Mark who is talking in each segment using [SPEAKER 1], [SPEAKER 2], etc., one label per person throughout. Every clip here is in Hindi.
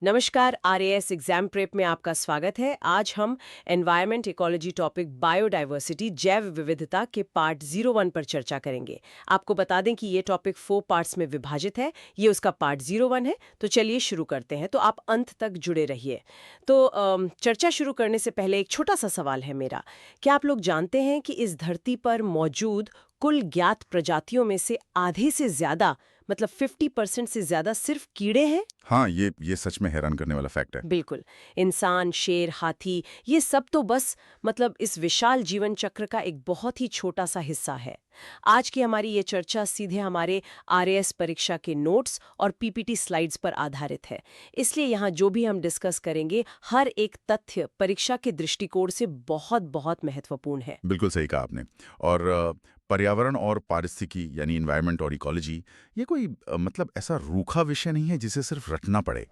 [SPEAKER 1] नमस्कार, आरएएस एग्जाम प्रेप में आपका स्वागत है। आज हम एनवायरनमेंट इकोलॉजी टॉपिक बायोडायवर्सिटी जैव विविधता के पार्ट 01 पर चर्चा करेंगे। आपको बता दें कि ये टॉपिक 4 पार्ट्स में विभाजित है। ये उसका पार्ट 01 है। तो चलिए शुरू करते हैं। तो आप अंत तक जुड़े रहिए। तो चर्चा शुरू करने से पहले एक छोटा सा सवाल है मेरा। क्या आप लोग जानते हैं कि इस धरती पर मौजूद कुल ज्ञात प्रजातियों में से आधे से ज्यादा मतलब 50% से ज्यादा सिर्फ कीड़े हैं?
[SPEAKER 2] हाँ, ये सच में हैरान करने वाला फैक्ट है।
[SPEAKER 1] बिल्कुल। इंसान, शेर, हाथी, ये सब तो बस मतलब इस विशाल जीवन चक्र का एक बहुत ही छोटा सा हिस्सा है। आज की हमारी ये चर्चा सीधे हमारे आरएएस परीक्षा के नोट्स और पीपीटी स्लाइड्स पर आधारित है। इसलिए यहाँ जो भी हम डिस्कस करेंगे, हर एक तथ्य परीक्षा के दृष्टिकोण से बहुत बहुत महत्वपूर्ण है।
[SPEAKER 2] बिल्कुल सही कहा आपने। और पर्यावरण और पारिस्थितिकी यानी एनवायरनमेंट और इकोलॉजी ये कोई मतलब ऐसा रूखा विषय नहीं है जिसे सिर्फ रटना पड़े।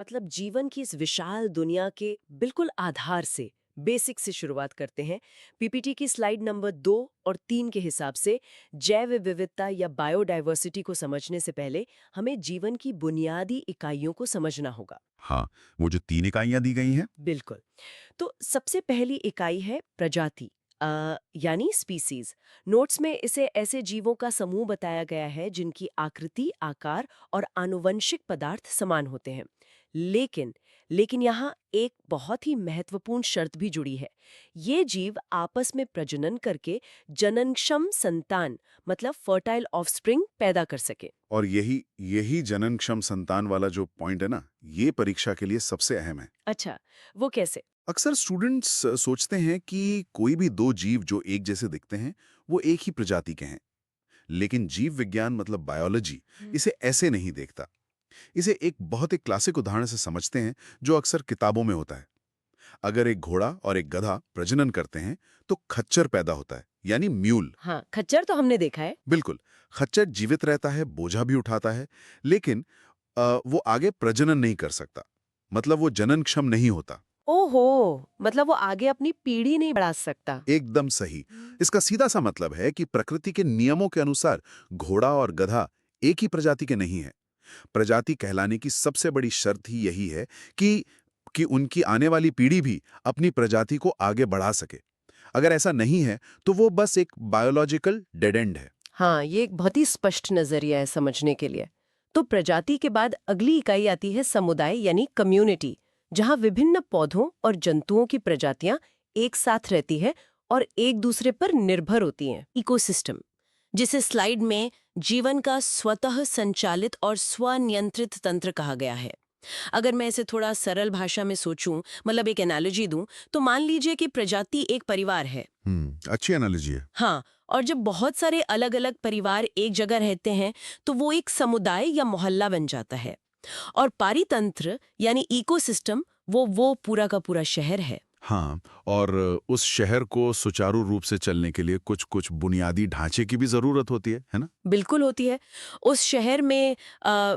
[SPEAKER 1] मतलब जीवन की इस विशाल दुनिया के बिल्कुल आधार से, बेसिक से शुरुआत करते हैं। पीपीटी की स्लाइड नंबर 2 और 3 के हिसाब से जैव विविधता या बायोडायवर्सिटी को समझने से पहले हमें जीवन की बुनियादी इकाइयों को समझना होगा।
[SPEAKER 2] हाँ, वो जो 3 इकाइयाँ दी गई हैं।
[SPEAKER 1] बिल्कुल। तो सबसे पहली इकाई है प्रजाति, यानी स्पीसीज। नोट्स में इसे ऐसे जीवों का समूह बताया गया है जिनकी आकृति, आकार और आनुवंशिक पदार्थ समान होते हैं। लेकिन लेकिन यहाँ एक बहुत ही महत्वपूर्ण शर्त भी जुड़ी है। ये जीव आपस में प्रजनन करके जननक्षम संतान मतलब फर्टाइल ऑफस्प्रिंग पैदा कर सके।
[SPEAKER 2] और यही यही जननक्षम संतान वाला जो पॉइंट है ना, ये परीक्षा के लिए सबसे अहम है।
[SPEAKER 1] अच्छा, वो कैसे?
[SPEAKER 2] अक्सर स्टूडेंट्स सोचते हैं कि कोई भी दो जीव जो एक जैसे दिखते हैं, वो एक ही प्रजाति के हैं। लेकिन जीव विज्ञान मतलब बायोलॉजी इसे ऐसे नहीं देखता। इसे एक क्लासिक उदाहरण से समझते हैं जो अक्सर किताबों में होता है। अगर एक घोड़ा और एक गधा प्रजनन करते हैं तो खच्चर पैदा होता है, यानी म्यूल।
[SPEAKER 1] हाँ, खच्चर तो हमने देखा है।
[SPEAKER 2] बिल्कुल। खच्चर जीवित रहता है, बोझा भी उठाता है, लेकिन वो आगे प्रजनन नहीं कर सकता। मतलब वो जननक्षम नहीं होता।
[SPEAKER 1] ओहो, मतलब वो आगे अपनी पीढ़ी नहीं बढ़ा सकता।
[SPEAKER 2] एकदम सही। इसका सीधा सा मतलब है कि प्रकृति के नियमों के अनुसार घोड़ा और गधा एक ही प्रजाति के नहीं हैं। प्रजाति कहलाने की सबसे बड़ी शर्त ही यही है कि उनकी आने वाली पीढ़ी भी अपनी प्रजाति को आगे बढ़ा सके। अगर ऐसा नहीं है तो वो बस एक बायोलॉजिकल डेड एंड है।
[SPEAKER 1] हाँ, ये एक बहुत ही स्पष्ट नजरिया है समझने के लिए। तो प्रजाति के बाद अगली इकाई आती है समुदाय यानी कम्युनिटी, जहाँ विभिन्न पौधों और जंतुओं की प्रजातियां एक साथ रहती है और एक दूसरे पर निर्भर होती हैं। इकोसिस्टम, जिसे स्लाइड में जीवन का स्वतः संचालित और स्वनियंत्रित तंत्र कहा गया है। अगर मैं इसे थोड़ा सरल भाषा में सोचूं, मतलब एक एनालॉजी दूं, तो मान लीजिए कि प्रजाति एक परिवार है।
[SPEAKER 2] अच्छी एनालॉजी है।
[SPEAKER 1] हाँ, और जब बहुत सारे अलग-अलग परिवार एक जगह रहते हैं, तो वो एक समुदाय या मोहल्ला बन जाता है। और पारितंत्र यानी इकोसिस्टम वो पूरा का पूरा शहर है।
[SPEAKER 2] हाँ, और उस शहर को सुचारू रूप से चलने के लिए कुछ बुनियादी ढांचे की भी जरूरत होती है ना?
[SPEAKER 1] बिल्कुल होती है। उस शहर में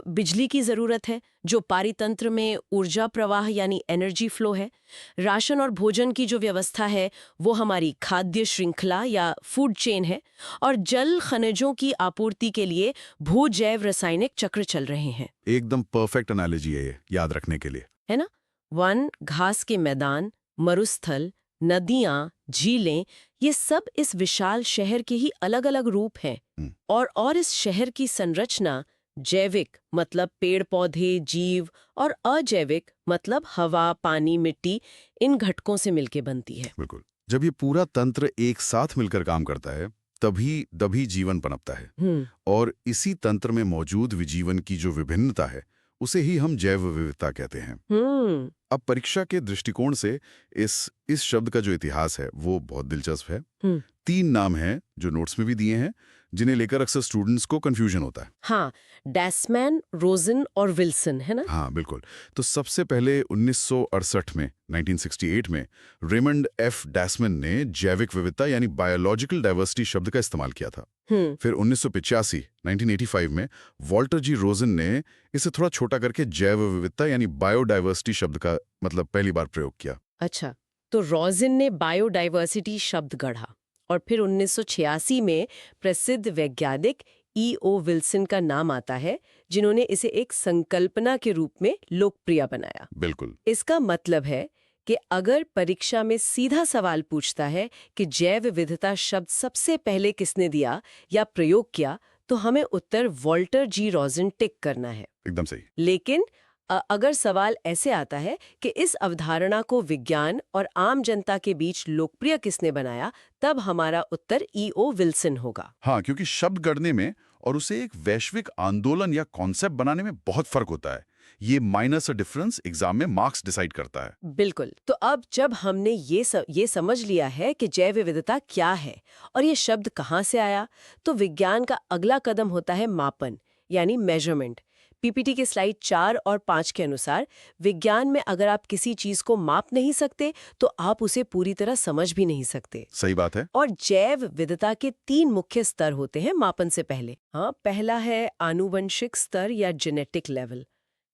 [SPEAKER 1] बिजली की ज़रूरत है, जो पारितंत्र में ऊर्जा प्रवाह यानी एनर्जी फ्लो है। राशन और भोजन की जो व्यवस्था है, वो हमारी खाद्य श्रृंखला या फूड चेन है। और जल खनिजों की आपूर्ति के लिए भू-जैव रासायनिक चक्र चल रहे हैं।
[SPEAKER 2] एकदम परफेक्ट एनालॉजी है ये, याद रखने के लिए।
[SPEAKER 1] है ना? वन, घास के मैदान, मरुस्थल, नदियाँ, झीलें, ये सब इस विशाल शहर के ही अलग-अलग रूप हैं।
[SPEAKER 2] हम्म,
[SPEAKER 1] और इस शहर की संरचना जैविक मतलब पेड़-पौधे, जीव और अजैविक मतलब हवा, पानी, मिट्टी, इन घटकों से मिलके बनती है।
[SPEAKER 2] बिल्कुल। जब ये पूरा तंत्र एक साथ मिलकर काम करता है, तभी तभी जीवन पनपता है।
[SPEAKER 1] हम्म।
[SPEAKER 2] और इसी तंत्र में मौजूद विजीवन की जो विभिन्नता है, उसे ही हम जैव विविधता कहते हैं।
[SPEAKER 1] हम्म।
[SPEAKER 2] अब परीक्षा के दृष्टिकोण से इस शब्द का जो इतिहास है वो बहुत दिलचस्प है।
[SPEAKER 1] हम्म।
[SPEAKER 2] 3 नाम हैं जो नोट्स में भी दिए हैं, जिन्हें लेकर अक्सर स्टूडेंट्स को कंफ्यूजन होता है।
[SPEAKER 1] हाँ, डैसमैन, रोजन और विल्सन, है ना?
[SPEAKER 2] हाँ, बिल्कुल। तो सबसे पहले 1968 में 1968 में रेमंड एफ डैसमैन ने जैविक विविधता यानी बायोलॉजिकल डाइवर्सिटी शब्द का इस्तेमाल किया था। फिर 1985 1985 में वॉल्टर जी रोजन ने इसे थोड़ा छोटा करके जैव विविधता यानी बायोडाइवर्सिटी शब्द का मतलब पहली बार प्रयोग किया।
[SPEAKER 1] अच्छा, तो रोजन ने बायोडाइवर्सिटी शब्द गढ़ा और फिर 1986 में प्रसिद्ध वैज्ञानिक E.O. विल्सन का नाम आता है, जिन्होंने इसे एक संकल्पना के रूप में लोकप्रिय बनाया।
[SPEAKER 2] बिल्कुल।
[SPEAKER 1] इसका मतलब है कि अगर परीक्षा में सीधा सवाल पूछता है कि जैव विविधता शब्द सबसे पहले किसने दिया या प्रयोग किया, तो हमें उत्तर वॉल्टर जी रॉजन टिक करना है।
[SPEAKER 2] एकदम सही।
[SPEAKER 1] लेकिन अगर सवाल ऐसे आता है कि इस अवधारणा को विज्ञान और आम जनता के बीच लोकप्रिय किसने बनाया, तब हमारा उत्तर E.O. विल्सन होगा।
[SPEAKER 2] हाँ, क्योंकि शब्द गढ़ने में और उसे एक वैश्विक आंदोलन या कॉन्सेप्ट बनाने में बहुत फर्क होता है। ये माइनस डिफरेंस एग्जाम में मार्क्स डिसाइड करता है।
[SPEAKER 1] बिल्कुल। तो अब जब हमने ये समझ लिया है कि जैव विविधता क्या है और ये शब्द कहाँ से आया, तो विज्ञान का अगला कदम होता है मापन, यानी मेजरमेंट। पीपीटी के स्लाइड 4 और 5 के अनुसार विज्ञान में अगर आप किसी चीज को माप नहीं सकते, तो आप उसे पूरी तरह समझ भी नहीं सकते।
[SPEAKER 2] सही बात है।
[SPEAKER 1] और जैव विविधता के 3 मुख्य स्तर होते हैं मापन से पहले। पहला है आनुवंशिक स्तर या जेनेटिक लेवल,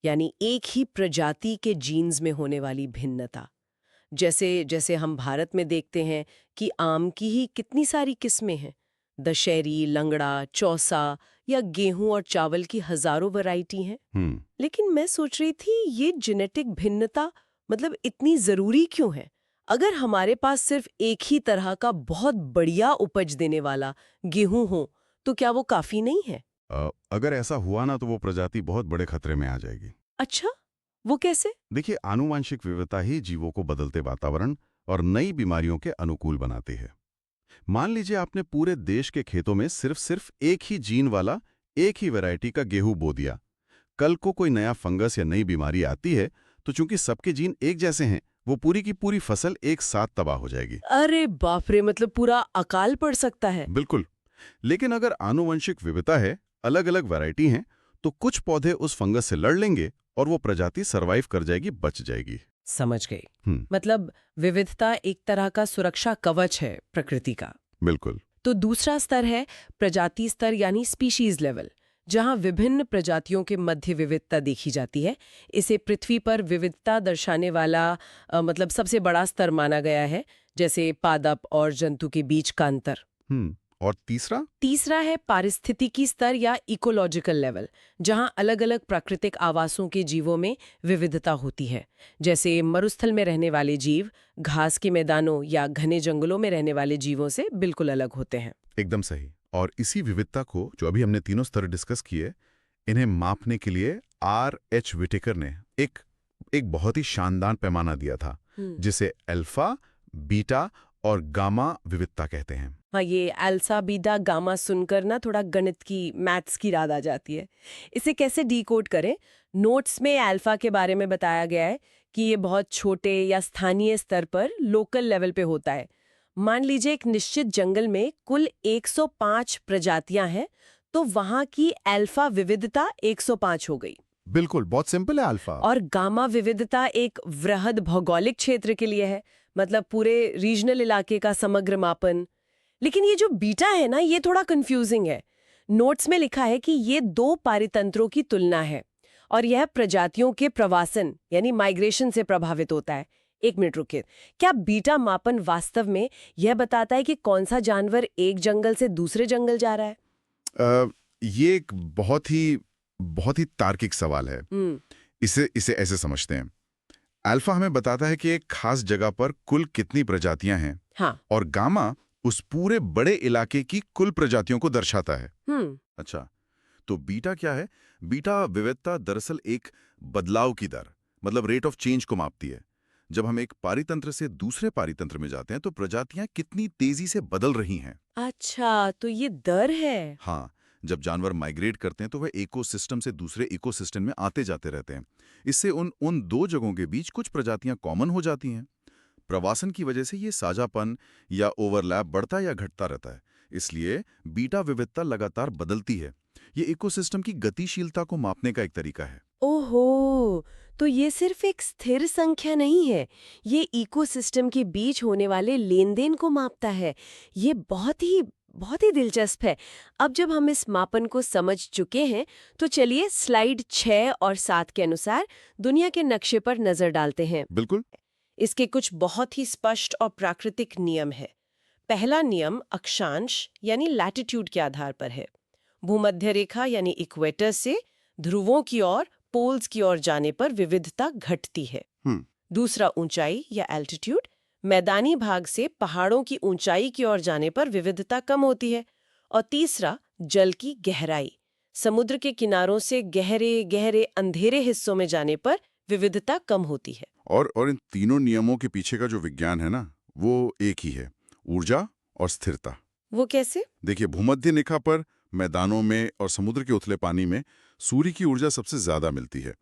[SPEAKER 1] यानी एक ही प्रजाति के जीन्स में होने वाली भिन्नता। जैसे जैसे हम भारत में देखते हैं कि आम की ही कितनी सारी किस्में हैं, दशहरी, लंगड़ा, चौसा या गेहूं और चावल की हजारों वैरायटी हैं। लेकिन मैं सोच रही थी, ये जेनेटिक भिन्नता मतलब इतनी जरूरी क्यों है? अगर हमारे पास सिर्फ एक ही तरह का बहुत बढ़िया उपज देने वाला गेहूं हो, तो क्या वो काफी नहीं है?
[SPEAKER 3] अगर ऐसा हुआ ना तो वो प्रजाति बहुत बड़े खतरे में आ जाएगी।
[SPEAKER 1] अच्छा, वो कैसे?
[SPEAKER 3] देखिए, आनुवांशिक विविधता ही जीवों को बदलते वातावरण और नई बीमारियों के अनुकूल बनाती है। मान लीजिए आपने पूरे देश के खेतों में सिर्फ एक ही जीन वाला एक ही वैरायटी का गेहूं बो दिया। कल को कोई नया फंगस या नई बीमारी आती है तो चूंकि सबके जीन एक जैसे हैं, वो पूरी की पूरी फसल एक साथ तबाह हो जाएगी।
[SPEAKER 1] अरे बाप रे, मतलब पूरा अकाल पड़ सकता है।
[SPEAKER 3] बिल्कुल। लेकिन अगर आनुवंशिक विविधता है, अलग अलग वैरायटी हैं, तो कुछ पौधे उस फंगस से लड़ लेंगे और वो प्रजाति सरवाइव कर जाएगी, बच जाएगी।
[SPEAKER 1] समझ गई। मतलब विविधता एक तरह का सुरक्षा कवच है प्रकृति का।
[SPEAKER 3] बिल्कुल।
[SPEAKER 1] तो दूसरा स्तर है प्रजाति स्तर, यानी स्पीशीज लेवल, जहां विभिन्न प्रजातियों के मध्य विविधता देखी जाती है। इसे पृथ्वी पर विविधता दर्शाने वाला मतलब सबसे बड़ा स्तर माना गया है, जैसे पादप और जंतु के बीच का अंतर।
[SPEAKER 3] और तीसरा
[SPEAKER 1] है पारिस्थितिकी स्तर या इकोलॉजिकल लेवल, जहां अलग अलग प्राकृतिक आवासों के जीवों में विविधता होती है। जैसे मरुस्थल में रहने वाले जीव घास के मैदानों या घने जंगलों में रहने वाले जीवों से बिल्कुल अलग होते हैं।
[SPEAKER 2] एकदम सही। और इसी विविधता को, जो अभी हमने तीनों स्तर डिस्कस किए, इन्हें मापने के लिए R.H. विटेकर ने एक बहुत ही शानदार पैमाना दिया था, जिसे अल्फा, बीटा और गामा विविधता कहते हैं।
[SPEAKER 1] हाँ, ये अल्फा, बीटा, गामा सुनकर ना थोड़ा गणित की, मैथ्स की याद आ जाती है। इसे कैसे डिकोड करें? नोट्स में अल्फा के बारे में बताया गया है कि ये बहुत छोटे या स्थानीय स्तर पर, लोकल लेवल पे होता है। मान लीजिए एक निश्चित जंगल में कुल 105 प्रजातियां हैं, तो वहां की अल्फा विविधता 105 हो गई।
[SPEAKER 3] बिल्कुल, बहुत सिंपल है अल्फा।
[SPEAKER 1] और गामा विविधता एक वृहद भौगोलिक क्षेत्र के लिए है, मतलब पूरे रीजनल इलाके का समग्र मापन। लेकिन ये जो बीटा है ना, ये थोड़ा कंफ्यूजिंग है। नोट्स में लिखा है कि ये 2 पारितंत्रों की तुलना है और यह प्रजातियों के प्रवासन यानी माइग्रेशन से प्रभावित होता है। एक मिनट रुकिए, क्या बीटा मापन वास्तव में यह बताता है कि कौन सा जानवर एक जंगल से दूसरे जंगल जा रहा है?
[SPEAKER 2] ये एक बहुत ही तार्किक सवाल है। इसे ऐसे समझते हैं। अल्फा हमें बताता है कि एक खास जगह पर कुल कितनी प्रजातियां हैं।
[SPEAKER 1] हाँ।
[SPEAKER 2] और गामा उस पूरे बड़े इलाके की कुल प्रजातियों को दर्शाता है। अच्छा, तो बीटा क्या है? बीटा विविधता दरअसल एक बदलाव की दर, मतलब रेट ऑफ चेंज को मापती है। जब हम एक पारितंत्र से दूसरे पारितंत्र में जाते हैं तो प्रजातियां कितनी तेजी से बदल रही हैं।
[SPEAKER 1] अच्छा, तो ये दर है।
[SPEAKER 2] हाँ, जब जानवर माइग्रेट करते हैं तो वह इकोसिस्टम से दूसरे इकोसिस्टम में आते जाते रहते हैं। इससे उन 2 जगहों के बीच कुछ प्रजातियां कॉमन हो जाती हैं। प्रवासन की वजह से ये साझापन या ओवरलैप बढ़ता या घटता रहता है। इसलिए बीटा विविधता लगातार बदलती है। ये इकोसिस्टम की गतिशीलता को मापने का एक तरीका है।
[SPEAKER 1] ओहो, तो ये सिर्फ एक स्थिर संख्या नहीं है, ये इकोसिस्टम के बीच होने वाले लेन-देन को मापता है। ये बहुत ही दिलचस्प है। अब जब हम इस मापन को समझ चुके हैं, तो चलिए स्लाइड 6 और 7 के अनुसार दुनिया के नक्शे पर नजर डालते हैं।
[SPEAKER 2] बिल्कुल।
[SPEAKER 1] इसके कुछ बहुत ही स्पष्ट और प्राकृतिक नियम है। पहला नियम अक्षांश यानी लैटिट्यूड के आधार पर है। भूमध्य रेखा यानी इक्वेटर से ध्रुवों की ओर, पोल्स की ओर जाने पर विविधता घटती है। दूसरा ऊंचाई या एल्टीट्यूड, मैदानी भाग से पहाड़ों की ऊंचाई की ओर जाने पर विविधता कम होती है। और तीसरा जल की गहराई, समुद्र के किनारों से गहरे गहरे अंधेरे हिस्सों में जाने पर विविधता कम होती है।
[SPEAKER 2] और इन तीनों नियमों के पीछे का जो विज्ञान है ना, वो एक ही है, ऊर्जा और स्थिरता।
[SPEAKER 1] वो कैसे?
[SPEAKER 2] देखिए, भूमध्य रेखा पर मैदानों में और समुद्र के उथले पानी में सूर्य की ऊर्जा सबसे ज्यादा मिलती है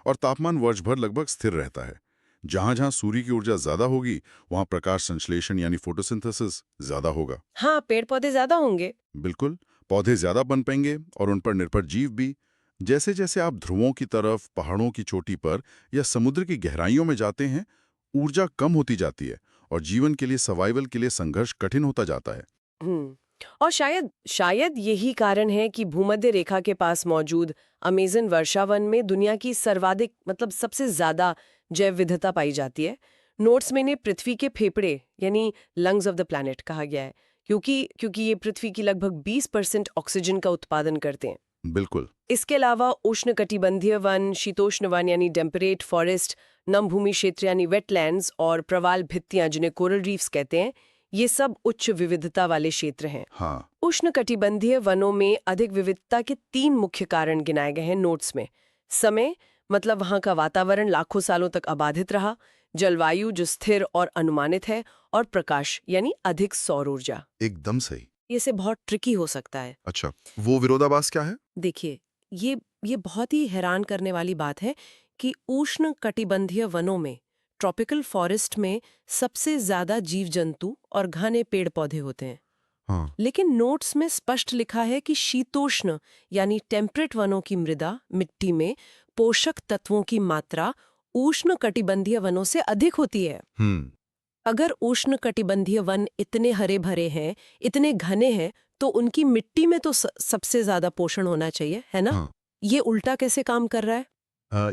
[SPEAKER 2] और तापमान वर्ष भर लगभग स्थिर रहता है। जहां जहां सूर्य की ऊर्जा ज्यादा होगी, वहां प्रकाश संश्लेषण यानी फोटोसिंथेसिस ज्यादा होगा।
[SPEAKER 1] हाँ, पेड़ पौधे ज्यादा होंगे।
[SPEAKER 2] बिल्कुल, पौधे ज्यादा पनपेंगे और उन पर निर्भर जीव भी। जैसे जैसे आप ध्रुवों की तरफ, पहाड़ों की चोटी पर या समुद्र की गहराइयों में जाते हैं, ऊर्जा कम होती जाती है और जीवन के लिए, सर्वाइवल के लिए संघर्ष कठिन होता जाता है।
[SPEAKER 1] और शायद यही कारण है कि भूमध्य रेखा के पास मौजूद अमेज़न वर्षावन में दुनिया की सर्वाधिक, मतलब सबसे ज्यादा जैव विविधता पाई जाती है। नोट्स में इन्हें पृथ्वी के फेफड़े यानी लंग्स ऑफ द प्लैनेट कहा गया है, क्योंकि ये पृथ्वी की लगभग 20% ऑक्सीजन का उत्पादन करते हैं।
[SPEAKER 2] बिल्कुल।
[SPEAKER 1] इसके अलावा उष्णकटिबंधीय वन, शीतोष्ण वन यानी टेम्परेट फॉरेस्ट, नमभूमि क्षेत्र यानी वेटलैंड्स और प्रवाल भित्तियां जिन्हें कोरल रीफ्स कहते हैं, ये सब उच्च विविधता वाले क्षेत्र हैं।
[SPEAKER 2] हाँ।
[SPEAKER 1] उष्णकटिबंधीय वनों में अधिक विविधता के 3 मुख्य कारण गिनाए गए हैं नोट्स में। समय, मतलब वहां का वातावरण लाखों सालों तक अबाधित रहा, जलवायु जो स्थिर और अनुमानित है, और प्रकाश यानी अधिक सौर ऊर्जा।
[SPEAKER 2] एकदम सही।
[SPEAKER 1] ये से बहुत ट्रिकी हो सकता है।
[SPEAKER 2] अच्छा, वो विरोधाभास क्या है?
[SPEAKER 1] देखिए, ये बहुत ही हैरान करने वाली बात है कि उष्ण कटिबंधीय वनों में, ट्रॉपिकल फॉरेस्ट में सबसे ज्यादा जीव जंतु और घने पेड़ पौधे होते हैं।
[SPEAKER 2] हाँ।
[SPEAKER 1] लेकिन नोट्स में स्पष्ट लिखा है कि शीतोष्ण यानी टेम्परेट वनों की मृदा, मिट्टी में पोषक तत्वों की मात्रा उष्ण कटिबंधीय वनों से अधिक होती है। अगर उष्ण कटिबंधीय वन इतने हरे भरे हैं, इतने घने हैं, तो उनकी मिट्टी में तो सबसे ज्यादा पोषण होना चाहिए, है ना?
[SPEAKER 2] हाँ।
[SPEAKER 1] ये उल्टा कैसे काम कर रहा है?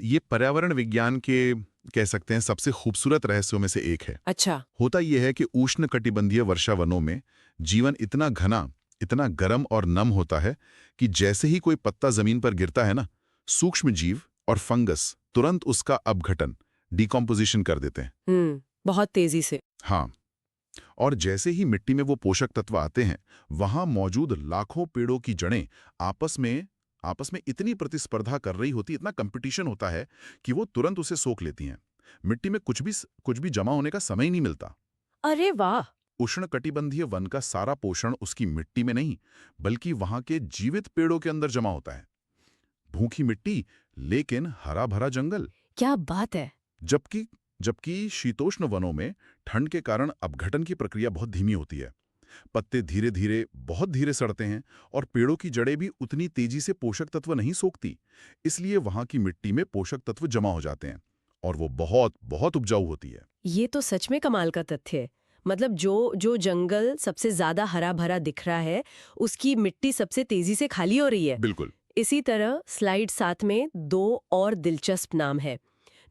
[SPEAKER 4] ये पर्यावरण विज्ञान के, कह सकते हैं, सबसे खूबसूरत रहस्यों में से एक है।
[SPEAKER 1] अच्छा।
[SPEAKER 4] होता यह है कि उष्ण कटिबंधीय वर्षा वनों में जीवन इतना घना, इतना गर्म और नम होता है कि जैसे ही कोई पत्ता जमीन पर गिरता है ना, सूक्ष्म जीव और फंगस तुरंत उसका अपघटन, डिकम्पोजिशन कर देते हैं।
[SPEAKER 1] बहुत तेजी से।
[SPEAKER 4] हाँ, और जैसे ही मिट्टी में वो पोषक तत्व आते हैं, वहां मौजूद लाखों पेड़ों की जड़ें आपस में इतनी प्रतिस्पर्धा कर रही होती, इतना कंपटीशन होता है कि वो तुरंत उसे सोख लेती हैं। मिट्टी में कुछ भी जमा होने का समय ही नहीं मिलता।
[SPEAKER 1] अरे वाह!
[SPEAKER 4] उष्णकटिबंधीय वन का सारा पोषण उसकी मिट्टी में नहीं, बल्कि वहां के जीवित पेड़ों के अंदर जमा होता है। भूखी मिट्टी, लेकिन हरा भरा जंगल।
[SPEAKER 1] क्या बात है!
[SPEAKER 4] जबकि शीतोष्ण वनों में ठंड के कारण अपघटन की प्रक्रिया बहुत धीमी होती है। पत्ते धीरे धीरे, बहुत धीरे सड़ते हैं और पेड़ों की जड़ें भी उतनी तेजी से पोषक तत्व नहीं सोखती। इसलिए वहां की मिट्टी में पोषक तत्व जमा हो जाते हैं और वो बहुत बहुत उपजाऊ होती है।
[SPEAKER 1] ये तो सच में कमाल का तथ्य है। मतलब जो जंगल सबसे ज्यादा हरा भरा दिख रहा है, उसकी मिट्टी सबसे तेजी से खाली हो रही है।
[SPEAKER 4] बिल्कुल।
[SPEAKER 1] इसी तरह स्लाइड 7 में 2 और दिलचस्प नाम है।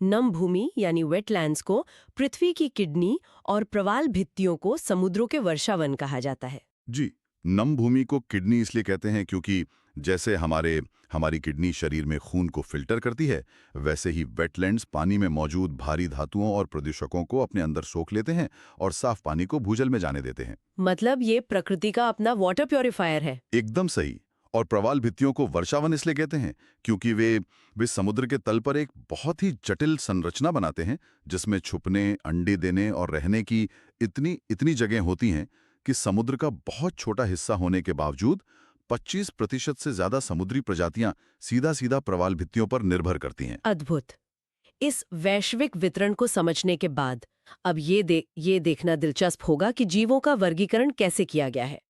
[SPEAKER 1] नम भूमि यानी वेटलैंड्स को पृथ्वी की किडनी और प्रवाल भित्तियों को समुद्रों के वर्षावन कहा जाता है।
[SPEAKER 2] जी, नम भूमि को किडनी इसलिए कहते हैं क्योंकि जैसे हमारी किडनी शरीर में खून को फिल्टर करती है, वैसे ही वेटलैंड्स पानी में मौजूद भारी धातुओं और प्रदूषकों को अपने अंदर सोख लेते हैं और साफ पानी को भूजल में जाने देते हैं।
[SPEAKER 1] मतलब ये प्रकृति का अपना वाटर प्योरीफायर है।
[SPEAKER 2] एकदम सही। और प्रवाल भित्तियों को वर्षावन इसलिए कहते हैं क्योंकि वे समुद्र के तल पर एक बहुत ही जटिल संरचना बनाते हैं, जिसमें छुपने, अंडे देने और रहने की इतनी जगह होती हैं कि समुद्र का बहुत छोटा हिस्सा होने के बावजूद 25% से ज्यादा समुद्री प्रजातियां सीधा प्रवाल भित्तियों पर निर्भर करती हैं।
[SPEAKER 1] अद्भुत। इस वैश्विक वितरण को समझने के बाद अब ये देखना दिलचस्प होगा कि जीवों का वर्गीकरण कैसे किया गया है।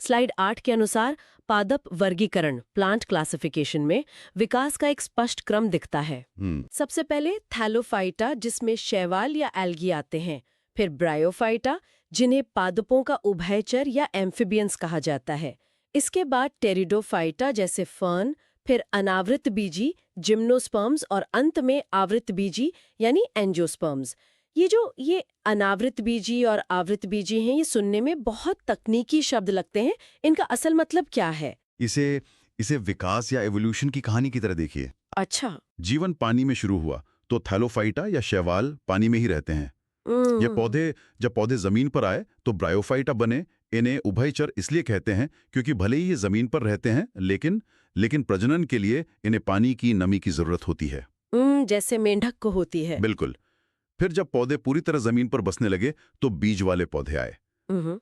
[SPEAKER 1] स्लाइड 8 के अनुसार पादप वर्गीकरण, प्लांट क्लासिफिकेशन में विकास का एक स्पष्ट क्रम दिखता है। सबसे पहले थैलोफाइटा, जिसमें शैवाल या एल्गी आते हैं, फिर ब्रायोफाइटा, जिन्हें पादपों का उभयचर या एम्फिबियंस कहा जाता है। इसके बाद टेरिडोफाइटा जैसे फर्न, फिर अनावृत बीजी जिम्नोस्पर्म्स और अंत में आवृत बीजी यानी एंजियोस्पर्म्स। ये अनावृत बीजी और आवृत बीजी हैं, ये सुनने में बहुत तकनीकी शब्द लगते हैं। इनका असल मतलब क्या है?
[SPEAKER 3] इसे विकास या एवोल्यूशन की कहानी की तरह देखिए।
[SPEAKER 1] अच्छा।
[SPEAKER 4] जीवन पानी में शुरू हुआ तो थैलोफाइटा या शैवाल पानी में ही रहते हैं। जब पौधे जमीन पर आए तो ब्रायोफाइटा बने। इन्हें उभयचर इसलिए कहते हैं क्योंकि भले ही ये जमीन पर रहते हैं, लेकिन प्रजनन के लिए इन्हें पानी की नमी की जरूरत होती है।
[SPEAKER 1] जैसे मेंढक को होती है।
[SPEAKER 4] बिल्कुल। फिर जब पौधे पूरी तरह जमीन पर बसने लगे तो बीज वाले पौधे आए।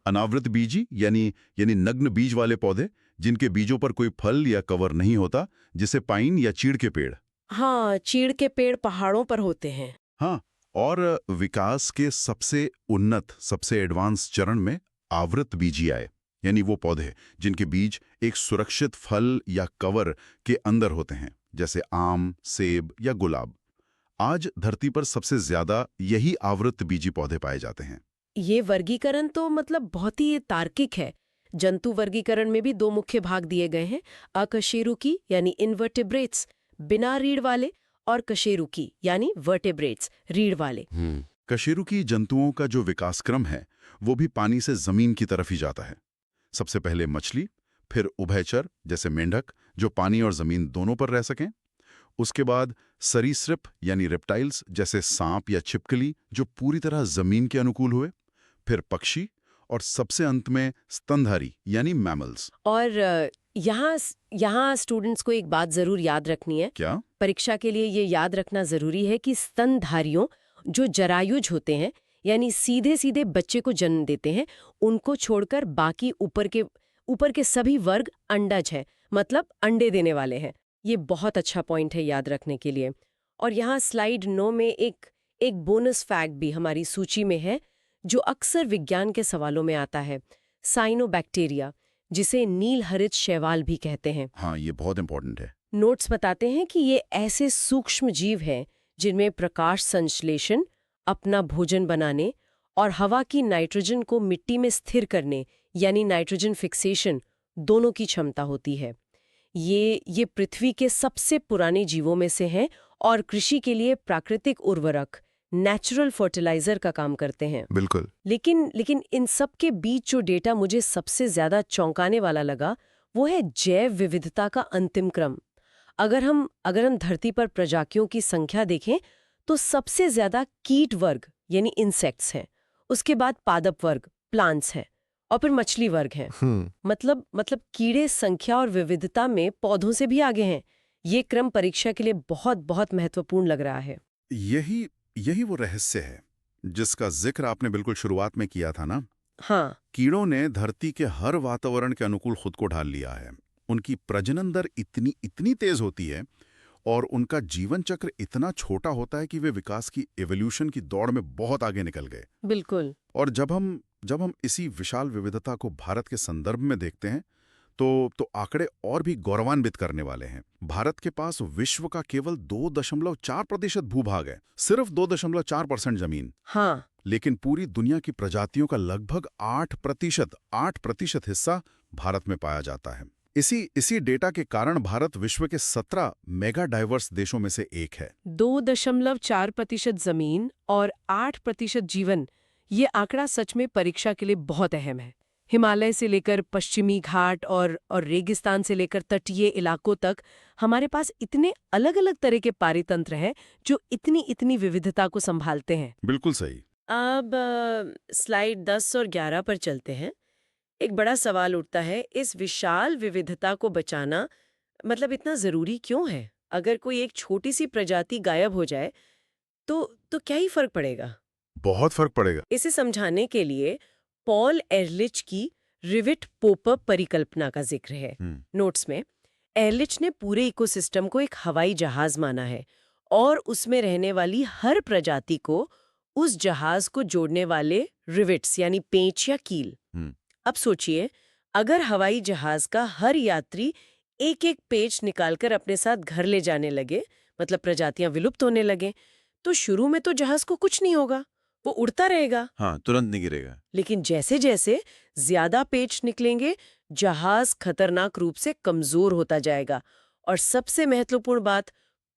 [SPEAKER 4] अनावृत बीजी यानी नग्न बीज वाले पौधे, जिनके बीजों पर कोई फल या कवर नहीं होता, जिसे पाइन या चीड़ के पेड़।
[SPEAKER 1] हाँ, चीड़ के पेड़ पहाड़ों पर होते हैं।
[SPEAKER 4] हाँ, और विकास के सबसे उन्नत, सबसे एडवांस चरण में आवृत बीजी आए, यानी वो पौधे जिनके बीज एक सुरक्षित फल या कवर के अंदर होते हैं, जैसे आम, सेब या गुलाब। आज धरती पर सबसे ज्यादा यही आवृत बीजी पौधे पाए जाते हैं।
[SPEAKER 1] ये वर्गीकरण तो मतलब बहुत ही तार्किक है। जंतु वर्गीकरण में भी दो मुख्य भाग दिए गए हैं, अकशेरुकी यानी इनवर्टेब्रेट्स बिना रीढ़ वाले, और कशेरुकी यानी वर्टेब्रेट्स रीढ़ वाले।
[SPEAKER 4] कशेरुकी जंतुओं का जो विकास क्रम है वो भी पानी से जमीन की तरफ ही जाता है। सबसे पहले मछली, फिर उभयचर जैसे मेंढक जो पानी और जमीन दोनों पर रह सकें। उसके बाद सरीसृप यानी रेप्टाइल्स जैसे सांप या छिपकली जो पूरी तरह जमीन के अनुकूल हुए। फिर पक्षी, और सबसे अंत में स्तनधारी यानी मैमल्स।
[SPEAKER 1] और यहाँ स्टूडेंट्स को एक बात जरूर याद रखनी है।
[SPEAKER 4] क्या?
[SPEAKER 1] परीक्षा के लिए ये याद रखना जरूरी है कि स्तनधारियों जो जरायुज होते हैं, यानी सीधे सीधे बच्चे को जन्म देते हैं, उनको छोड़कर बाकी ऊपर के सभी वर्ग अंडज है, मतलब अंडे देने वाले हैं। ये बहुत अच्छा पॉइंट है याद रखने के लिए। और यहाँ स्लाइड 9 में एक बोनस फैक्ट भी हमारी सूची में है जो अक्सर विज्ञान के सवालों में आता है। साइनोबैक्टीरिया, जिसे नीलहरित शैवाल भी कहते हैं।
[SPEAKER 4] हाँ, ये बहुत इंपॉर्टेंट है।
[SPEAKER 1] नोट्स बताते हैं कि ये ऐसे सूक्ष्म जीव हैं जिनमें प्रकाश संश्लेषण, अपना भोजन बनाने और हवा की नाइट्रोजन को मिट्टी में स्थिर करने यानी नाइट्रोजन फिक्सेशन दोनों की क्षमता होती है। ये पृथ्वी के सबसे पुराने जीवों में से हैं और कृषि के लिए प्राकृतिक उर्वरक, नेचुरल फर्टिलाइजर का काम करते हैं।
[SPEAKER 4] बिल्कुल।
[SPEAKER 1] लेकिन इन सब के बीच जो डेटा मुझे सबसे ज्यादा चौंकाने वाला लगा वो है जैव विविधता का अंतिम क्रम। अगर हम धरती पर प्रजातियों की संख्या देखें तो सबसे ज्यादा कीट वर्ग यानी इंसेक्ट्स हैं, उसके बाद पादप वर्ग प्लांट्स हैं, और फिर मछली वर्ग हैं। मतलब कीड़े संख्या और विविधता में पौधों से भी आगे हैं। ये क्रम परीक्षा के लिए बहुत बहुत महत्वपूर्ण लग रहा है।
[SPEAKER 4] यही वो रहस्य है जिसका जिक्र आपने बिल्कुल शुरुआत में किया था ना।
[SPEAKER 1] हाँ,
[SPEAKER 4] कीड़ों ने धरती के हर वातावरण के अनुकूल खुद को ढाल लिया है। उनकी प्रजनन दर इतनी तेज होती है और उनका जीवन चक्र इतना छोटा होता है कि वे विकास की एवोल्यूशन की दौड़ में बहुत आगे निकल गए।
[SPEAKER 1] बिल्कुल।
[SPEAKER 4] और जब हम इसी विशाल विविधता को भारत के संदर्भ में देखते हैं तो आंकड़े और भी गौरवान्वित करने वाले हैं। भारत के पास विश्व का केवल 2.4% भूभाग है, सिर्फ 2.4% जमीन।
[SPEAKER 1] हाँ,
[SPEAKER 4] लेकिन पूरी दुनिया की प्रजातियों का लगभग 8% हिस्सा भारत में पाया जाता है। इसी डेटा के कारण भारत विश्व के 17 मेगा डाइवर्स देशों में से एक है।
[SPEAKER 1] 2.4% जमीन और 8% जीवन, ये आंकड़ा सच में परीक्षा के लिए बहुत अहम है। हिमालय से लेकर पश्चिमी घाट और रेगिस्तान से लेकर तटीय इलाकों तक हमारे पास इतने अलग अलग तरह के पारितंत्र हैं जो इतनी विविधता को संभालते हैं।
[SPEAKER 4] बिल्कुल सही।
[SPEAKER 1] अब स्लाइड 10 और 11 पर चलते हैं। एक बड़ा सवाल उठता है, इस विशाल विविधता को बचाना मतलब इतना जरूरी क्यों है? अगर कोई एक छोटी सी प्रजाति गायब हो जाए तो क्या ही फर्क पड़ेगा?
[SPEAKER 4] बहुत फर्क पड़ेगा।
[SPEAKER 1] इसे समझाने के लिए पॉल एरलिच की रिविट पोपर परिकल्पना का जिक्र है। नोट्स में एरलिच ने पूरे इकोसिस्टम को एक हवाई जहाज माना है और उसमें रहने वाली हर प्रजाति को उस जहाज को जोड़ने वाले रिविट्स यानी पेंच या कील। अब सोचिए, अगर हवाई जहाज का हर यात्री एक एक पेच निकालकर अपने साथ घर ले जाने लगे, मतलब प्रजातियां विलुप्त होने लगे, तो शुरू में तो जहाज को कुछ नहीं होगा, वो उड़ता रहेगा।
[SPEAKER 5] हाँ, तुरंत नहीं गिरेगा।
[SPEAKER 1] लेकिन जैसे जैसे ज्यादा पेच निकलेंगे, जहाज खतरनाक रूप से कमजोर होता जाएगा। और सबसे महत्वपूर्ण बात,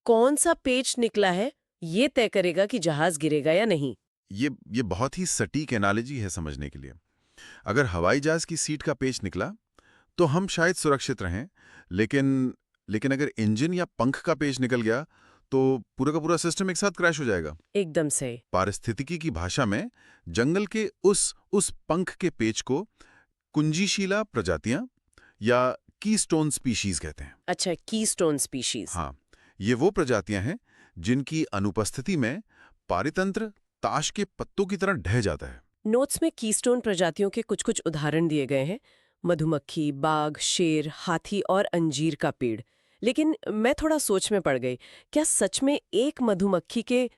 [SPEAKER 1] कौन सा पेच निकला है ये तय करेगा कि जहाज गिरेगा या नहीं।
[SPEAKER 5] ये बहुत ही सटीक एनालॉजी है समझने के लिए। अगर हवाई जहाज की सीट का पेच निकला
[SPEAKER 4] तो हम शायद सुरक्षित रहें, लेकिन अगर इंजन या पंख का पेच निकल गया तो पूरा का पूरा सिस्टम एक साथ क्रैश हो जाएगा।
[SPEAKER 1] एकदम से।
[SPEAKER 4] पारिस्थितिकी की भाषा में जंगल के उस पंख के पेच को कुंजीशिला प्रजातियां या कीस्टोन स्पीशीज कहते हैं।
[SPEAKER 1] अच्छा, कीस्टोन स्पीशीज।
[SPEAKER 4] हाँ, ये वो प्रजातियां हैं जिनकी अनुपस्थिति में पारितंत्र ताश के पत्तों की तरह ढह जाता है।
[SPEAKER 1] नोट्स में कीस्टोन प्रजातियों के कुछ कुछ उदाहरण दिए गए हैं, मधुमक्खी, बाघ, शेर, हाथी और अंजीर का पेड़। लेकिन मैं थोड़ा सोच में पड़ गई, क्या सच में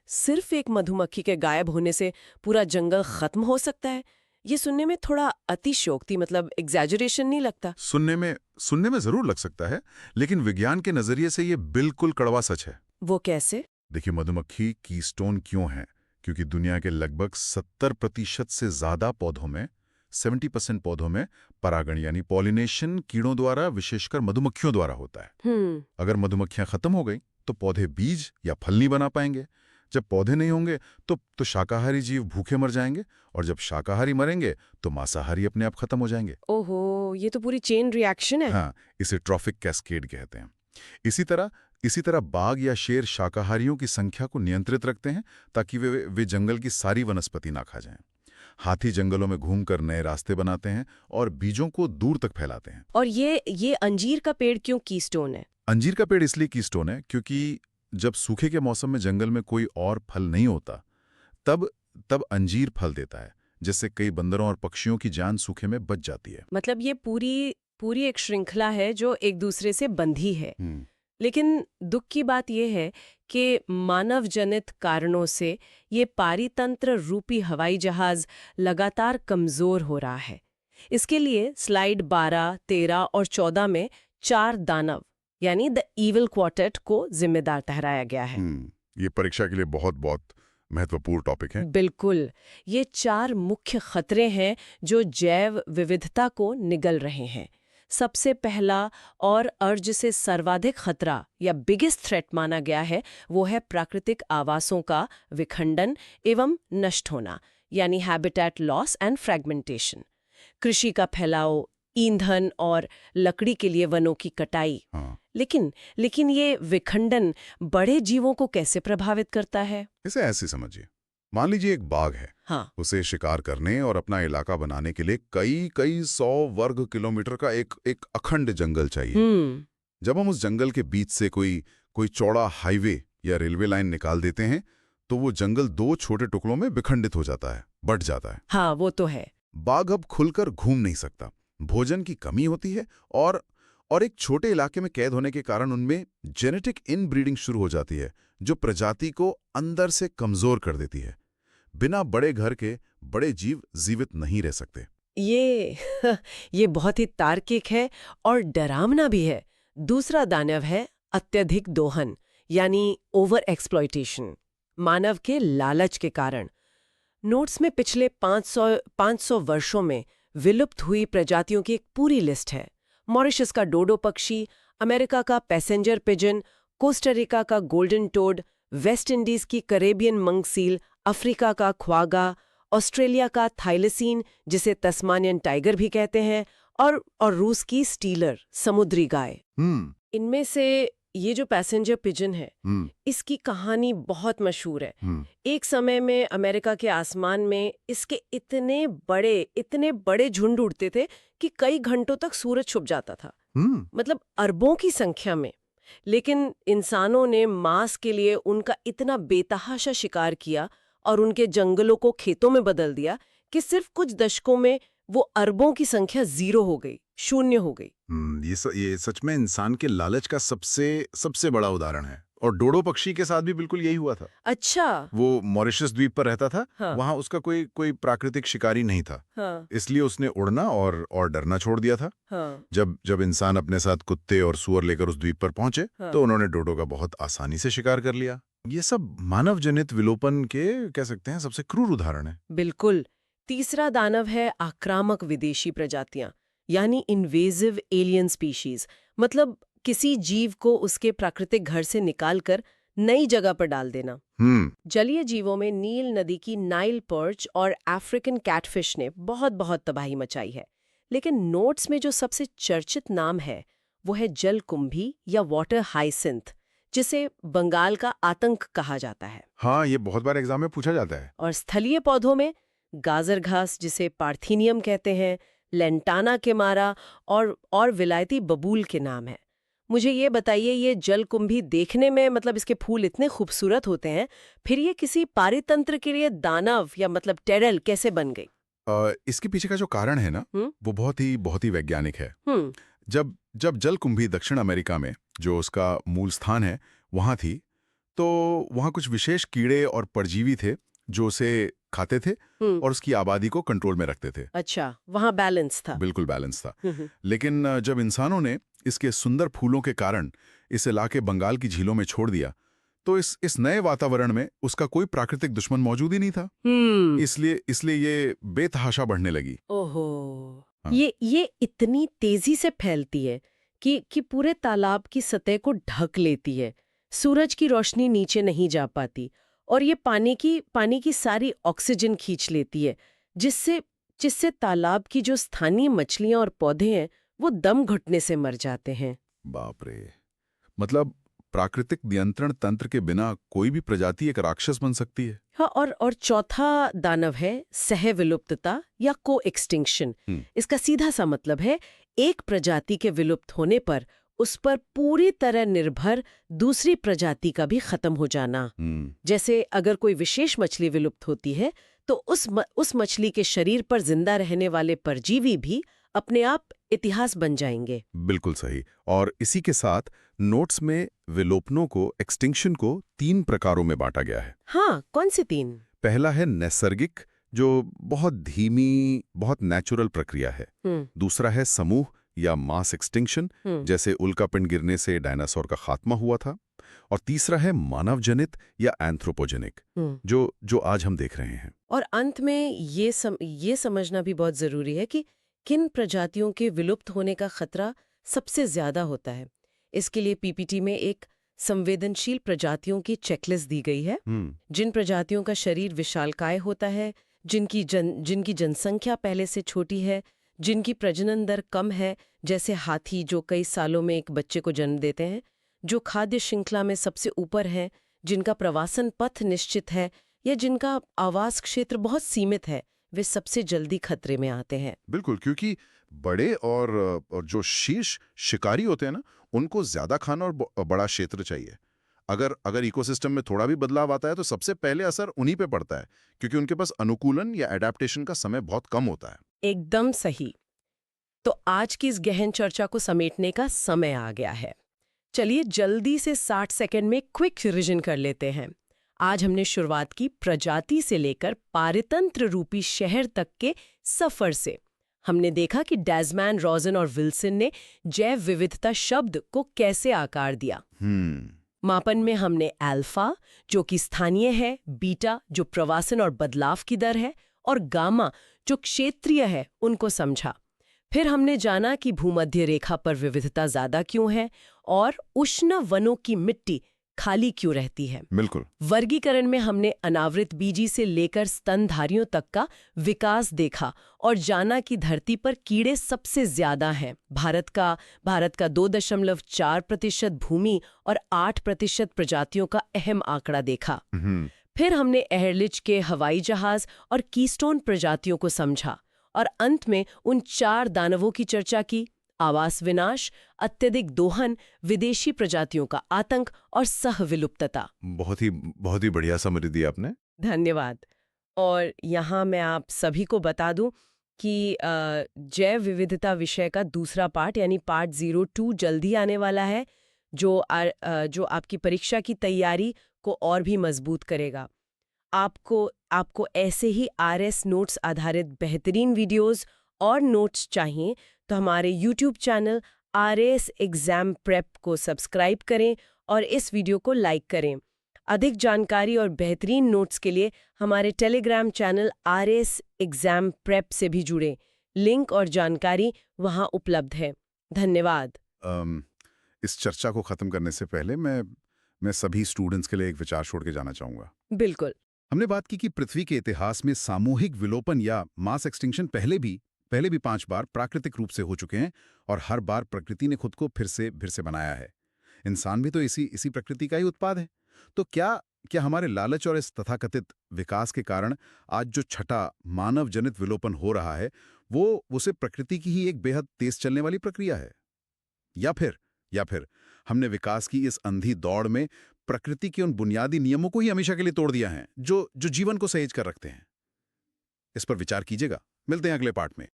[SPEAKER 1] सिर्फ एक मधुमक्खी के गायब होने से पूरा जंगल खत्म हो सकता है? ये सुनने में थोड़ा अतिशयोक्ति, मतलब एग्जैजरेशन नहीं लगता?
[SPEAKER 4] सुनने में जरूर लग सकता है, लेकिन विज्ञान के नजरिए से ये बिल्कुल कड़वा सच है।
[SPEAKER 1] वो कैसे?
[SPEAKER 4] देखिए, मधुमक्खी कीस्टोन क्यों है? क्योंकि दुनिया के लगभग 70% से ज्यादा पौधों में 70% पौधों में परागण यानी पॉलिनेशन कीड़ों द्वारा, विशेषकर मधुमक्खियों द्वारा होता है। अगर मधुमक्खियां खत्म हो गई तो पौधे बीज या फल नहीं बना पाएंगे। जब पौधे नहीं होंगे तो शाकाहारी जीव भूखे मर जाएंगे, और जब शाकाहारी मरेंगे तो मांसाहारी अपने आप खत्म हो जाएंगे।
[SPEAKER 1] ओहो, ये तो पूरी चेन रिएक्शन है।
[SPEAKER 4] हाँ, इसे ट्रॉफिक कैस्केड कहते हैं। इसी तरह बाघ या शेर शाकाहारियों की संख्या को नियंत्रित रखते हैं ताकि वे जंगल की सारी वनस्पति ना खा जाएं। हाथी जंगलों में घूमकर नए रास्ते बनाते हैं और बीजों को दूर तक फैलाते हैं।
[SPEAKER 1] और ये अंजीर का पेड़ क्यों कीस्टोन है?
[SPEAKER 4] अंजीर का पेड़ इसलिए कीस्टोन है क्योंकि जब सूखे के मौसम में जंगल में कोई और फल नहीं होता, तब अंजीर फल देता है, जिससे कई बंदरों और पक्षियों की जान सूखे में बच जाती है।
[SPEAKER 1] मतलब ये पूरी एक श्रृंखला है जो एक दूसरे से बंधी है। लेकिन दुख की बात यह है कि मानव जनित कारणों से ये पारितंत्र रूपी हवाई जहाज लगातार कमजोर हो रहा है। इसके लिए स्लाइड 12, 13 और 14 में 4 दानव यानी द इविल क्वार्टेट को जिम्मेदार ठहराया गया है।
[SPEAKER 4] ये परीक्षा के लिए बहुत बहुत महत्वपूर्ण टॉपिक है।
[SPEAKER 1] बिल्कुल, ये 4 मुख्य खतरे हैं जो जैव विविधता को निगल रहे हैं। सबसे पहला और अर्ज से सर्वाधिक खतरा या बिगेस्ट थ्रेट माना गया है वो है प्राकृतिक आवासों का विखंडन एवं नष्ट होना, यानी हैबिटेट लॉस एंड फ्रेगमेंटेशन। कृषि का फैलाव, ईंधन और लकड़ी के लिए वनों की कटाई। लेकिन ये विखंडन बड़े जीवों को कैसे प्रभावित करता है?
[SPEAKER 4] इसे ऐसे समझिए, मान लीजिए एक बाघ है।
[SPEAKER 1] हाँ।
[SPEAKER 4] उसे शिकार करने और अपना इलाका बनाने के लिए कई 100 वर्ग किलोमीटर का एक अखंड जंगल चाहिए। जब हम उस जंगल के बीच से कोई चौड़ा हाईवे या रेलवे लाइन निकाल देते हैं तो वो जंगल 2 छोटे टुकड़ों में विखंडित हो जाता है, बंट जाता है।
[SPEAKER 1] हाँ, वो तो है।
[SPEAKER 4] बाघ अब खुलकर घूम नहीं सकता, भोजन की कमी होती है और एक छोटे इलाके में कैद होने के कारण उनमें जेनेटिक इनब्रीडिंग शुरू हो जाती है, जो प्रजाति को अंदर से कमजोर कर देती है। बिना बड़े घर के बड़े जीव जीवित नहीं रह सकते।
[SPEAKER 1] ये बहुत ही तार्किक है और डरावना भी है। दूसरा दानव है अत्यधिक दोहन यानी ओवर एक्सप्लॉयटेशन, मानव के लालच के कारण। नोट्स में पिछले 500 वर्षों में विलुप्त हुई प्रजातियों की एक पूरी लिस्ट है। मॉरिशस का डोडो पक्षी, अमेरिका का पैसेंजर पिजन, कोस्टारिका का गोल्डन टोड, वेस्ट इंडीज की करेबियन मंक सील, अफ्रीका का ख्वागा, ऑस्ट्रेलिया का थाइलेसीन जिसे तस्मानियन टाइगर भी कहते हैं, और रूस की स्टीलर समुद्री गाय। इनमें से ये जो पैसेंजर पिजन है, इसकी कहानी बहुत मशहूर है। एक समय में अमेरिका के आसमान में इसके इतने बड़े झुंड उड़ते थे कि कई घंटों तक सूरज छुप जाता था। मतलब अरबों की संख्या में। लेकिन इंसानों ने मांस के लिए उनका इतना बेतहाशा शिकार किया और उनके जंगलों को खेतों में बदल दिया कि सिर्फ कुछ दशकों में वो अरबों की संख्या 0 हो गई, 0 हो गई।
[SPEAKER 4] ये सच में इंसान के लालच का सबसे बड़ा उदाहरण है। और डोडो पक्षी के साथ भी बिल्कुल यही हुआ था।
[SPEAKER 1] अच्छा।
[SPEAKER 4] वो मॉरिशस द्वीप पर रहता था।
[SPEAKER 1] हाँ।
[SPEAKER 4] वहां उसका कोई प्राकृतिक शिकारी नहीं था।
[SPEAKER 1] हाँ।
[SPEAKER 4] इसलिए उसने उड़ना और डरना छोड़ दिया था।
[SPEAKER 1] हाँ।
[SPEAKER 4] जब इंसान अपने साथ कुत्ते और सुअर लेकर उस द्वीप पर पहुंचे, तो उन्होंने डोडो का बहुत आसानी से शिकार कर लिया। ये सब मानव जनित विलोपन के, कह सकते हैं, सबसे क्रूर उदाहरण है।
[SPEAKER 1] बिल्कुल। तीसरा दानव है आक्रामक विदेशी प्रजातियां, यानी इन्वेजिव एलियन स्पीशीज। मतलब किसी जीव को उसके प्राकृतिक घर से निकालकर नई जगह पर डाल देना। जलीय जीवों में नील नदी की नाइल पर्च और अफ्रीकन कैटफिश ने बहुत तबाही मचाई है। लेकिन नोट्स में जो सबसे चर्चित नाम है वो है जलकुंभी या वाटर हाइसिंथ, जिसे बंगाल का आतंक कहा जाता है।
[SPEAKER 4] हाँ, ये बहुत बार एग्जाम में पूछा जाता है।
[SPEAKER 1] और स्थलीय पौधों में गाजर घास, जिसे पार्थीनियम कहते हैं, लेंटाना के मारा और विलायती बबूल के नाम है। मुझे ये बताइए, ये जलकुंभी देखने में मतलब इसके फूल इतने खूबसूरत होते हैं, फिर ये किसी पारितंत्र के लिए दानव या मतलब टेरल कैसे बन गई?
[SPEAKER 4] इसके पीछे का जो कारण है ना, वो बहुत ही वैज्ञानिक है। जब जब जलकुंभी दक्षिण अमेरिका में, जो उसका मूल स्थान है, वहां थी, तो वहां कुछ विशेष कीड़े और परजीवी थे जो उसे खाते थे और उसकी आबादी को कंट्रोल में रखते थे।
[SPEAKER 1] अच्छा, वहां बैलेंस था।
[SPEAKER 4] बिल्कुल बैलेंस था। लेकिन जब इंसानों ने इसके सुंदर फूलों के कारण इसे लाके बंगाल की झीलों में छोड़ दिया, तो इस नए वातावरण में उसका कोई प्राकृतिक दुश्मन मौजूद ही नहीं था। इसलिए ये बेतहाशा बढ़ने लगी।
[SPEAKER 1] ओहो,
[SPEAKER 4] हाँ।
[SPEAKER 1] ये इतनी तेजी से फैलती है कि पूरे तालाब की सतह को ढक लेती है। सूरज की रोशनी नीचे नहीं जा पाती और ये पानी की सारी ऑक्सीजन खींच लेती है, जिससे तालाब की जो स्थानीय मछलियां और पौधे हैं वो दम घुटने से मर जाते हैं।
[SPEAKER 4] बाप रे, मतलब प्राकृतिक नियंत्रण तंत्र के बिना कोई भी प्रजाति एक राक्षस बन सकती है।
[SPEAKER 1] हाँ, और चौथा दानव है सहविलुप्तता या को एक्सटिंक्शन। इसका सीधा सा मतलब है एक प्रजाति के विलुप्त होने पर उस पर पूरी तरह निर्भर दूसरी प्रजाति का भी खत्म हो जाना। जैसे अगर कोई विशेष मछली विलुप्त होती है तो उस मछली के शरीर पर जिंदा रहने वाले परजीवी भी अपने आप इतिहास बन जाएंगे।
[SPEAKER 4] बिल्कुल सही। और इसी के साथ नोट्स में विलोपनों को, एक्सटिंक्शन को 3 प्रकारों में बांटा गया है।
[SPEAKER 1] हाँ, कौन से 3?
[SPEAKER 4] पहला है नैसर्गिक, जो बहुत धीमी, बहुत नेचुरल प्रक्रिया है। दूसरा है समूह या मास एक्सटिंक्शन, जैसे उल्कापिंड गिरने से डायनासोर का खात्मा हुआ था। और तीसरा है मानव जनित या एंथ्रोपोजेनिक, जो आज हम देख रहे हैं।
[SPEAKER 1] और अंत में ये समझना भी बहुत जरूरी है कि किन प्रजातियों के विलुप्त होने का खतरा सबसे ज्यादा होता है। इसके लिए पीपीटी में एक संवेदनशील प्रजातियों की चेकलिस्ट दी गई है। जिन प्रजातियों का शरीर विशालकाय होता है, जिनकी जनसंख्या पहले से छोटी है, जिनकी प्रजनन दर कम है, जैसे हाथी जो कई सालों में एक बच्चे को जन्म देते हैं, जो खाद्य श्रृंखला में सबसे ऊपर हैं, जिनका प्रवासन पथ निश्चित है या जिनका आवास क्षेत्र बहुत सीमित है, वे सबसे जल्दी खतरे में आते हैं।
[SPEAKER 4] बिल्कुल, क्योंकि बड़े और जो शीर्ष शिकारी होते हैं ना, उनको ज्यादा खाना और बड़ा क्षेत्र चाहिए। अगर इकोसिस्टम में थोड़ा भी बदलाव आता है तो सबसे पहले असर उन्हीं पे पड़ता है, क्योंकि उनके पास अनुकूलन या एडेप्टेशन का समय बहुत कम होता है।
[SPEAKER 1] एकदम सही। तो आज की इस गहन चर्चा को समेटने का समय आ गया है। चलिए जल्दी से 60 सेकंड में क्विक रिविजन कर लेते हैं। आज हमने शुरुआत की प्रजाति से लेकर पारितंत्र रूपी शहर तक के सफर से। हमने देखा कि डैज़मैन, रॉजन और विल्सन ने जैव विविधता शब्द को कैसे आकार दिया। मापन में हमने अल्फा, जो कि स्थानीय है, बीटा, जो प्रवासन और बदलाव की दर है, और गामा, जो क्षेत्रीय है, उनको समझा। फिर हमने जाना कि भूमध्य रेखा पर विविधता ज्यादा क्यों है और उष्ण वनों की मिट्टी खाली क्यों रहती है।
[SPEAKER 4] बिल्कुल।
[SPEAKER 1] वर्गीकरण में हमने अनावृत बीजी से लेकर स्तनधारियों तक का विकास देखा और जाना कि धरती पर कीड़े सबसे ज्यादा हैं। भारत का 2.4% भूमि और 8% प्रजातियों का अहम आंकड़ा देखा। फिर हमने एहरलिच के हवाई जहाज और कीस्टोन प्रजातियों को समझा और अंत में उन 4 दानवों की चर्चा की: आवास विनाश, अत्यधिक दोहन, विदेशी प्रजातियों का आतंक और सहविलुप्तता।
[SPEAKER 4] बहुत ही बढ़िया समरी दी आपने।
[SPEAKER 1] धन्यवाद। और यहाँ मैं आप सभी को बता दूं कि जैव विविधता विषय का दूसरा पार्ट यानी पार्ट 02 जल्दी आने वाला है, जो आपकी परीक्षा की तैयारी को और भी मजबूत करेगा। आपको ऐसे ही RS नोट्स आधारित बेहतरीन वीडियोस और नोट्स चाहिए तो हमारे YouTube channel RS exam prep को सब्सक्राइब करें और इस वीडियो को लाइक करें। अधिक जानकारी और बेहतरीन नोट्स के लिए हमारे Telegram channel RS exam prep से भी जुड़ें। लिंक और जानकारी वहां उपलब्ध है। धन्यवाद।
[SPEAKER 4] इस चर्चा को खत्म करने से पहले मैं सभी स्टूडेंट्स के लिए एक विचार छोड़ के जाना चाहूंगा।
[SPEAKER 1] बिल्कुल।
[SPEAKER 4] हमने बात की कि पृथ्वी के इतिहास में सामूहिक विलोपन या मास एक्सटिंक्शन पहले भी पहले भी 5 बार प्राकृतिक रूप से हो चुके हैं और हर बार प्रकृति ने खुद को फिर से बनाया है। इंसान भी तो इसी प्रकृति का ही उत्पाद है। तो क्या हमारे लालच और इस तथाकथित विकास के कारण आज जो छठा मानव जनित विलोपन हो रहा है, वो उसे प्रकृति की ही एक बेहद तेज चलने वाली प्रक्रिया है? या फिर हमने विकास की इस अंधी दौड़ में प्रकृति के उन बुनियादी नियमों को ही हमेशा के लिए तोड़ दिया है, जो जीवन को सहेज कर रखते हैं? इस पर विचार कीजिएगा। मिलते हैं अगले पार्ट में।